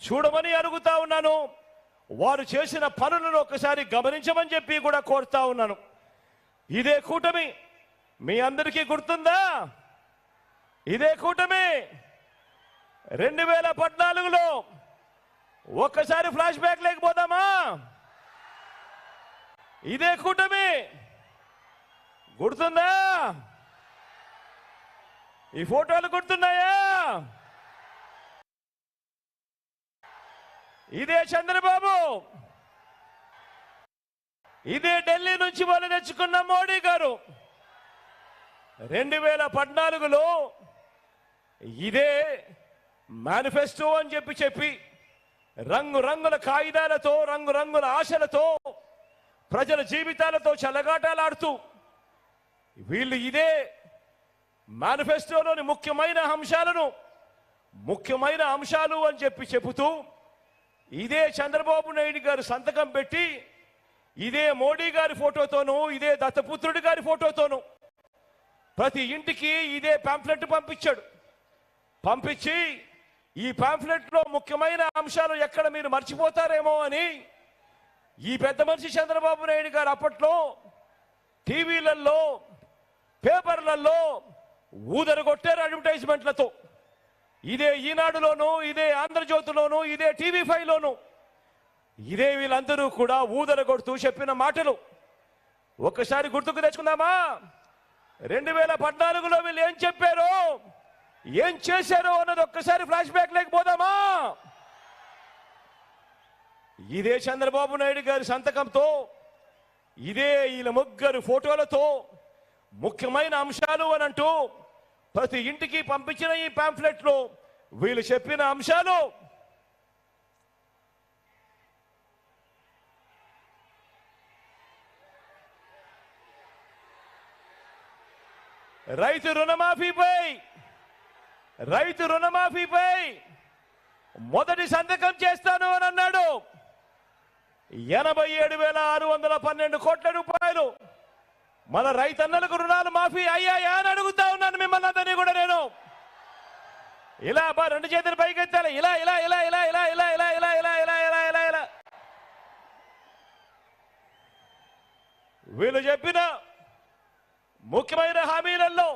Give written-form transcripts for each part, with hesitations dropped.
చూడమని అడుగుతా ఉన్నాను. వారు చేసిన పనులను ఒకసారి గమనించమని చెప్పి కూడా కోరుతా ఉన్నాను. ఇదే కూటమి మీ అందరికీ గుర్తుందా? ఇదే కూటమి 2014లో ఒక్కసారి ఫ్లాష్ బ్యాక్ లేకపోదామా? ఇదే కూటమి గుర్తుందా? ఈ ఫోటోలు గుర్తున్నాయా? ఇదే చంద్రబాబు, ఇదే ఢిల్లీ నుంచి వాళ్ళు తెచ్చుకున్న మోడీ గారు. 2014లో ఇదే మేనిఫెస్టో అని చెప్పి రంగురంగుల కాగితాలతో, రంగురంగుల ఆశలతో, ప్రజల జీవితాలతో చెలగాటాలాడుతూ వీళ్ళు ఇదే మేనిఫెస్టోలోని ముఖ్యమైన అంశాలు అని చెబుతూ ఇదే చంద్రబాబు నాయుడు గారు సంతకం పెట్టి ఇదే మోడీ గారి ఫోటోతోనూ, ఇదే దత్తపుత్రుడి గారి ఫోటోతోనూ ప్రతి ఇంటికి ఇదే పాంఫ్లెట్ పంపించి ఈ పాంఫ్లెట్ లో ముఖ్యమైన అంశాలు ఎక్కడ మీరు మర్చిపోతారేమో అని ఈ పెద్ద మనిషి చంద్రబాబు నాయుడు గారు అప్పట్లో టీవీలలో, పేపర్లలో ఊదరగొట్టారు అడ్వర్టైజ్మెంట్లతో. ఇదే ఈనాడులోను, ఇదే ఆంధ్రజ్యోతిలోను, ఇదే TV5లోను ఇదే వీళ్ళందరూ కూడా ఊదరగొడుతూ చెప్పిన మాటలు ఒక్కసారి గుర్తుకు తెచ్చుకుందామా? 2014లో వీళ్ళు ఏం చెప్పారో, ఏం చేశారో అన్నది ఒక్కసారి ఫ్లాష్ బ్యాక్ లేకపోదామా? ఇదే చంద్రబాబు నాయుడు గారి సంతకంతో, ఇదే వీళ్ళ ముగ్గురు ఫోటోలతో ముఖ్యమైన అంశాలు అని అంటూ ప్రతి ఇంటికి పంపించిన ఈ పాంఫ్లెట్ లో వీళ్ళు చెప్పిన అంశాలు రైతు రుణమాఫీపై మొదటి సంతకం చేస్తాను అని అన్నాడు. 87,612 కోట్ల రూపాయలు మన రైతన్నలకు రుణాలు మాఫీ అయ్యాయా అని అడుగుతా ఉన్నాను మిమ్మల్ని అందరినీ కూడా. నేను ఇలా రెండు చేతులు పైకెత్తాలి, ఇలా ఇలా ఇలా ఇలా ఇలా ఇలా ఇలా ఇలా ఇలా ఇలా ఇలా ఇలా ఇలా వీళ్ళు చెప్పిన ముఖ్యమైన హామీలలో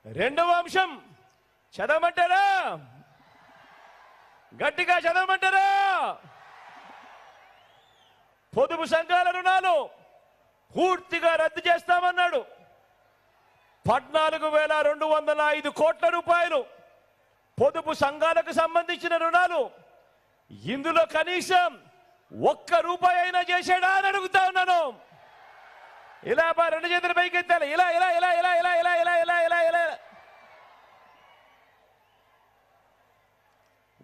రెండవ అంశం చదవమంటారా? గట్టిగా చదవమంటారా? పొదుపు సంఘాల రుణాలు పూర్తిగా రద్దు చేస్తామన్నాడు. 14,205 కోట్ల రూపాయలు పొదుపు సంఘాలకు సంబంధించిన రుణాలు. ఇందులో కనీసం ₹1 అయినా చేశాడా అని అడుగుతా ఉన్నాను. ఇలా రెండు చేతుల పైకి ఎత్తాలి, ఇలా ఇలా ఇలా ఇలా ఇలా ఇలా ఇలా ఇలా ఇలా ఇలా